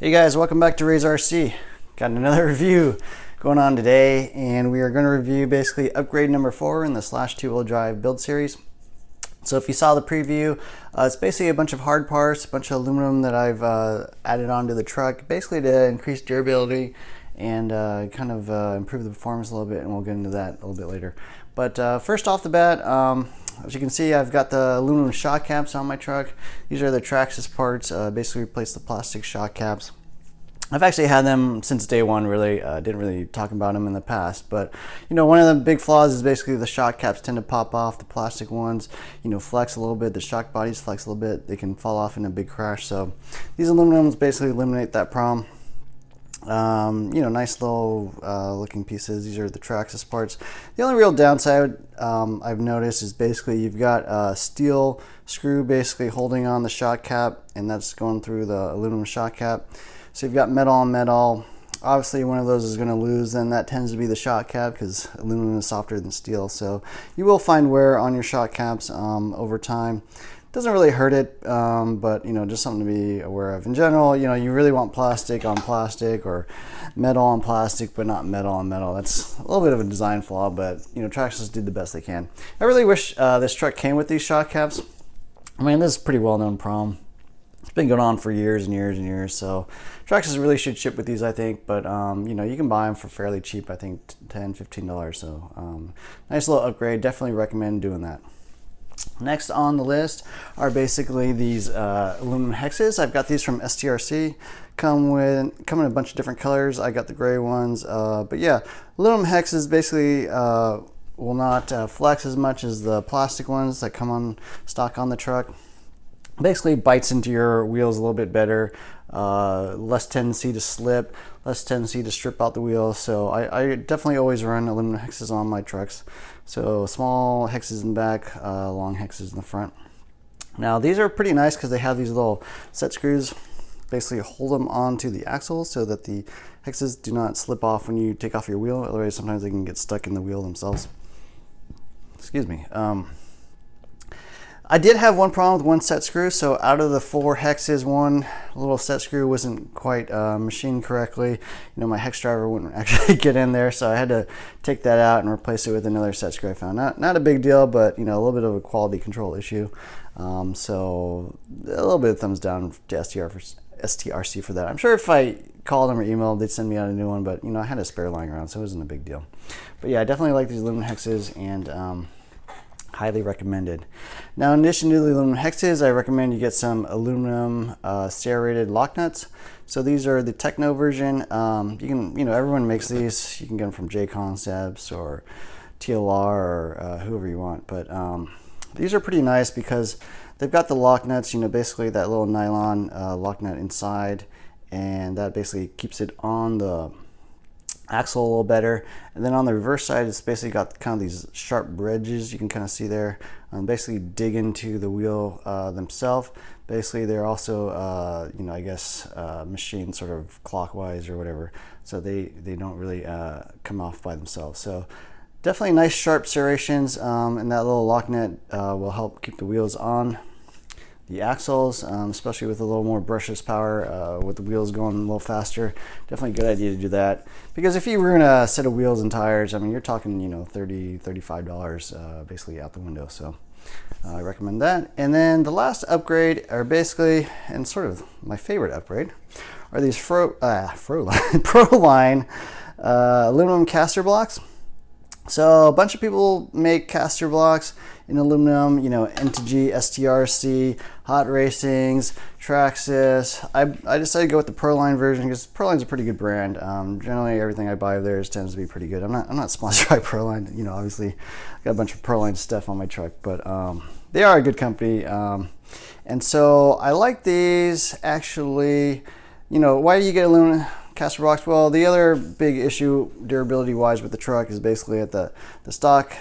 Hey guys, welcome back to STRC. Got another review going on today, and we are going to review basically upgrade number 4 in the Slash 2-wheel drive build series. So if you saw the preview, it's basically a bunch of hard parts, a bunch of aluminum that I've added onto the truck, basically to increase durability and kind of improve the performance a little bit, and we'll get into that a little bit later. But first off the bat, as you can see, I've got the aluminum shock caps on my truck. These are the Traxxas parts, basically replace the plastic shock caps. I've actually had them since day one, really. Didn't really talk about them in the past, but you know, one of the big flaws is basically the shock caps tend to pop off. The plastic ones, you know, flex a little bit. The shock bodies flex a little bit. They can fall off in a big crash. So these aluminums basically eliminate that problem. You know, nice little looking pieces. These are the Traxxas parts. The only real downside I've noticed is basically you've got a steel screw basically holding on the shock cap, and that's going through the aluminum shock cap. So you've got metal on metal. Obviously one of those is going to lose, and that tends to be the shock cap because aluminum is softer than steel. So you will find wear on your shock caps over time. Doesn't really hurt it, but you know, just something to be aware of. In general, you know, you really want plastic on plastic or metal on plastic, but not metal on metal. That's a little bit of a design flaw, but you know, Traxxas did the best they can. I really wish this truck came with these shock caps. I mean, this is a pretty well-known problem. It's been going on for years and years and years, so Traxxas really should ship with these, I think. But you know, you can buy them for fairly cheap, I think $10–15. So nice little upgrade. Definitely recommend doing that. Next on the list are basically these aluminum hexes. I've got these from STRC. Come in a bunch of different colors. I got the gray ones, but yeah, aluminum hexes basically will not flex as much as the plastic ones that come on stock on the truck. Basically bites into your wheels a little bit better, less tendency to slip, less tendency to strip out the wheels. So I definitely always run aluminum hexes on my trucks. So small hexes in the back, long hexes in the front. Now these are pretty nice because they have these little set screws, basically hold them onto the axle so that the hexes do not slip off when you take off your wheel. Otherwise sometimes they can get stuck in the wheel themselves. Excuse me. I did have one problem with one set screw. So out of the 4 hexes, one little set screw wasn't quite machined correctly. You know, my hex driver wouldn't actually get in there, so I had to take that out and replace it with another set screw I found. Not a big deal, but you know, a little bit of a quality control issue. So a little bit of thumbs down to STRC for that. I'm sure if I called them or emailed, they'd send me out a new one, but you know, I had a spare lying around, so it wasn't a big deal. But yeah, I definitely like these aluminum hexes, and highly recommended. Now, in addition to the aluminum hexes, I recommend you get some aluminum serrated locknuts. So these are the Tekno version. You can, you know, everyone makes these. You can get them from J Concepts or TLR or whoever you want. But these are pretty nice because they've got the locknuts. You know, basically that little nylon locknut inside, and that basically keeps it on the axle a little better. And then on the reverse side, it's basically got kind of these sharp edges you can kind of see there, basically dig into the wheel themselves. Basically they're also you know, I guess machined sort of clockwise or whatever, so they don't really come off by themselves. So definitely nice sharp serrations, and that little locknut will help keep the wheels on the axles, especially with a little more brushless power, with the wheels going a little faster. Definitely a good idea to do that, because if you ruin a set of wheels and tires, I mean, you're talking, you know, $30–35 basically out the window. So I recommend that. And then the last upgrade are basically, and sort of my favorite upgrade, are these Proline aluminum caster blocks. So a bunch of people make caster blocks in aluminum, you know, N2G, STRC, Hot Racings, Traxxas. I decided to go with the Proline version because Proline's a pretty good brand. Generally everything I buy of theirs tends to be pretty good. I'm not sponsored by Proline, you know, obviously I got a bunch of Proline stuff on my truck, but they are a good company. And so I like these actually. You know, why do you get aluminum caster blocks? Well, the other big issue durability wise with the truck is basically at the stock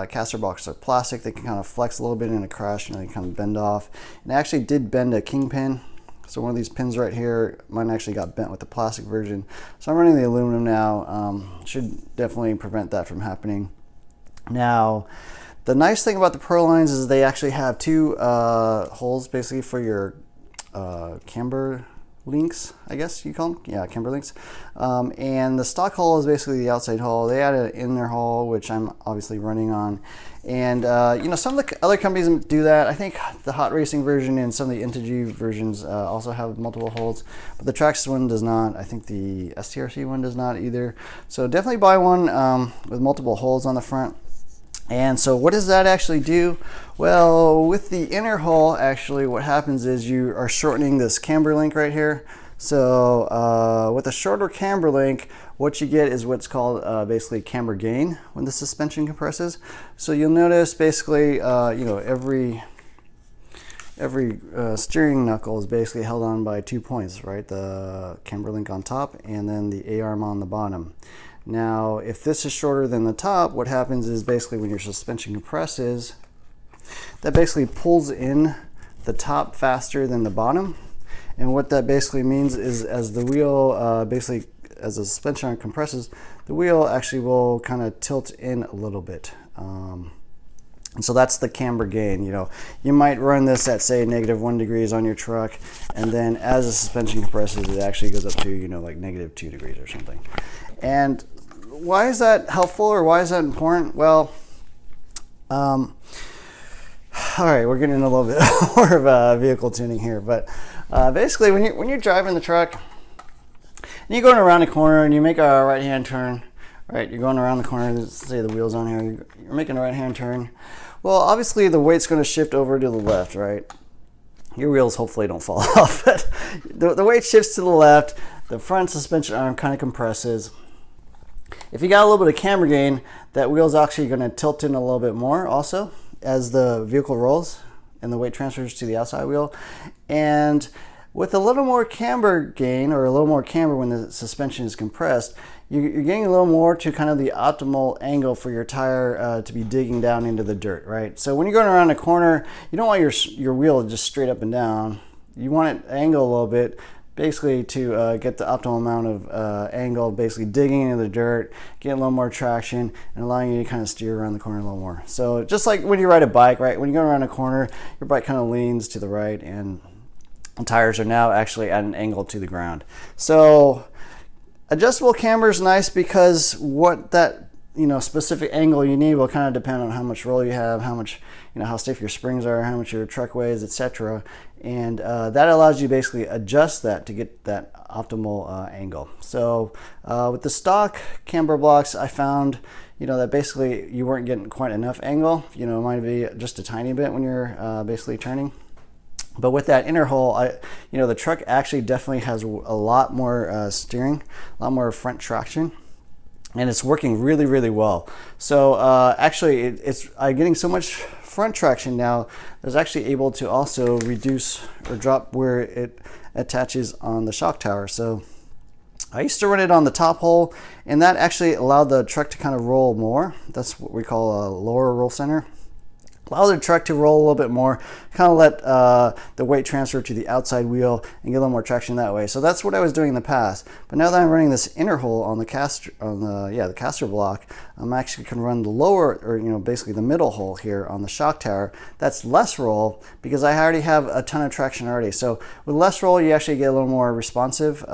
caster blocks are plastic. They can kind of flex a little bit in a crash, and they kind of bend off. And I actually did bend a kingpin. So one of these pins right here, mine actually got bent with the plastic version. So I'm running the aluminum now. Should definitely prevent that from happening. Now, the nice thing about the Prolines is they actually have 2 holes basically for your camber links, I guess you call them. Yeah, camber links. And the stock hull is basically the outside hull. They added an inner hull, which I'm obviously running on. And you know, some of the other companies do that. I think the hot racing version and some of the Integy versions also have multiple hulls, but the Traxxas one does not. I think the STRC one does not either. So definitely buy one with multiple hulls on the front. And so what does that actually do? Well, with the inner hull, actually what happens is you are shortening this camber link right here. So with a shorter camber link, what you get is what's called basically camber gain when the suspension compresses. So you'll notice basically, you know, every steering knuckle is basically held on by 2 points, right? The camber link on top and then the A-arm on the bottom. Now, if this is shorter than the top, what happens is basically when your suspension compresses, that basically pulls in the top faster than the bottom. And what that basically means is as the wheel, basically as the suspension compresses, the wheel actually will kind of tilt in a little bit. And so that's the camber gain. You know, you might run this at say -1 degrees on your truck, and then as the suspension compresses, it actually goes up to, you know, like -2 degrees or something. And why is that helpful, or why is that important? Well, all right, we're getting a little bit more of vehicle tuning here, but basically when you're driving the truck and you're going around the corner and you make a right-hand turn, right? You're going around the corner, let's say the wheel's on here, you're making a right-hand turn. Well, obviously the weight's going to shift over to the left, right? Your wheels hopefully don't fall off, but the weight shifts to the left, the front suspension arm kind of compresses. If you got a little bit of camber gain, that wheel's actually going to tilt in a little bit more also as the vehicle rolls and the weight transfers to the outside wheel. And with a little more camber gain, or a little more camber when the suspension is compressed, you're getting a little more to kind of the optimal angle for your tire to be digging down into the dirt, right? So when you're going around a corner, you don't want your wheel just straight up and down. You want it angle a little bit, basically to get the optimal amount of angle, basically digging into the dirt, getting a little more traction, and allowing you to kind of steer around the corner a little more. So just like when you ride a bike, right? When you go around a corner, your bike kind of leans to the right, and the tires are now actually at an angle to the ground. So adjustable camber is nice because what that, you know, specific angle you need will kind of depend on how much roll you have, how much, you know, how stiff your springs are, how much your truck weighs, etc. And that allows you to basically adjust that to get that optimal angle. So with the stock camber blocks, I found, you know, that basically you weren't getting quite enough angle. You know, it might be just a tiny bit when you're basically turning. But with that inner hull, you know, the truck actually definitely has a lot more steering, a lot more front traction, and it's working really, really well. So actually, I'm getting so much front traction now that I was actually able to also reduce or drop where it attaches on the shock tower. So I used to run it on the top hull, and that actually allowed the truck to kind of roll more. That's what we call a lower roll center. Allow the truck to roll a little bit more, kind of let the weight transfer to the outside wheel and get a little more traction that way. So that's what I was doing in the past. But now that I'm running this inner hull on the caster, the caster block, I'm actually can run the lower, or you know, basically the middle hull here on the shock tower. That's less roll because I already have a ton of traction already. So with less roll, you actually get a little more responsive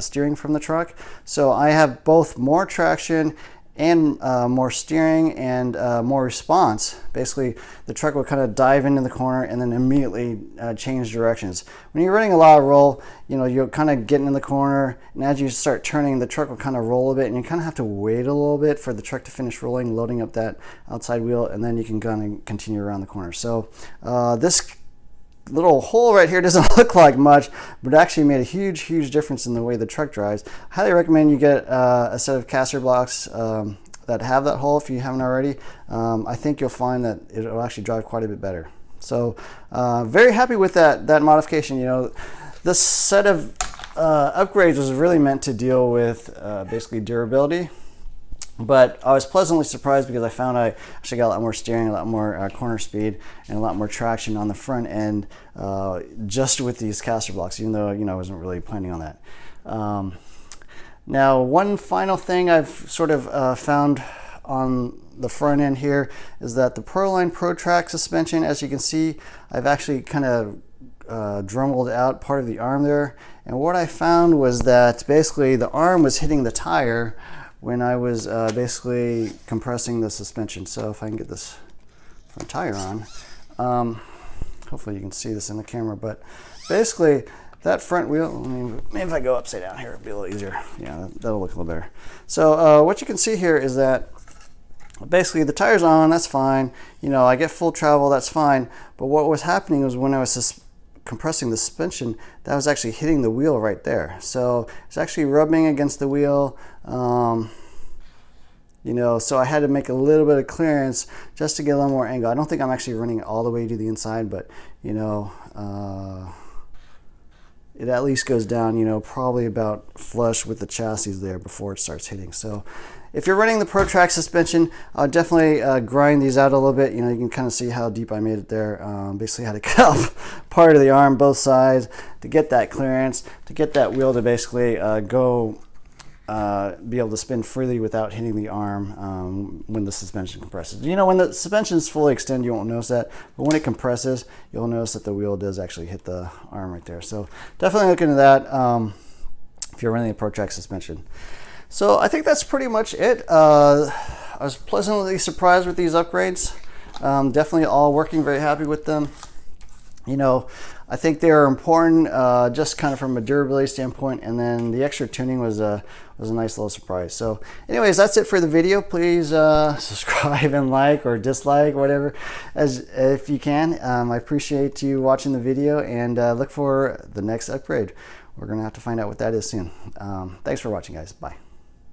steering from the truck. So I have both more traction and more steering and more response. Basically, the truck will kind of dive into the corner and then immediately change directions. When you're running a lot of roll, you know, you'll kind of get in the corner, and as you start turning, the truck will kind of roll a bit, and you kind of have to wait a little bit for the truck to finish rolling, loading up that outside wheel, and then you can kind of continue around the corner. So this little hole right here doesn't look like much, but it actually made a huge difference in the way the truck drives. I highly recommend you get a set of caster blocks that have that hole if you haven't already. I think you'll find that it'll actually drive quite a bit better. So very happy with that modification. You know, this set of upgrades was really meant to deal with basically durability. But I was pleasantly surprised because I found I actually got a lot more steering, a lot more corner speed, and a lot more traction on the front end just with these caster blocks, even though, you know, I wasn't really planning on that. Now, one final thing I've sort of found on the front end here is that the Proline Pro Track suspension, as you can see, I've actually kind of dremelled out part of the arm there, and what I found was that basically the arm was hitting the tire when I was basically compressing the suspension. So if I can get this front tire on, hopefully you can see this in the camera, but basically that front wheel, maybe if I go upside down here, it'll be a little easier. Yeah, that'll look a little better. So what you can see here is that basically the tire's on, that's fine. You know, I get full travel, that's fine. But what was happening was when I was compressing the suspension, that was actually hitting the wheel right there. So it's actually rubbing against the wheel. You know, so I had to make a little bit of clearance just to get a little more angle. I don't think I'm actually running it all the way to the inside, but you know, it at least goes down, you know, probably about flush with the chassis there before it starts hitting. So if you're running the ProTrack suspension, I'll definitely grind these out a little bit. You know, you can kind of see how deep I made it there. Basically had to cut off part of the arm, both sides, to get that clearance, to get that wheel to basically be able to spin freely without hitting the arm when the suspension compresses. You know, when the suspension is fully extended, you won't notice that, but when it compresses, you'll notice that the wheel does actually hit the arm right there. So definitely look into that if you're running a ProTrack suspension. So I think that's pretty much it. I was pleasantly surprised with these upgrades. Definitely all working, very happy with them. You know, I think they are important just kind of from a durability standpoint, and then the extra tuning was a nice little surprise. So anyways, that's it for the video. Please subscribe and like or dislike, whatever, if you can. I appreciate you watching the video, and look for the next upgrade. We're gonna have to find out what that is soon. Thanks for watching, guys. Bye.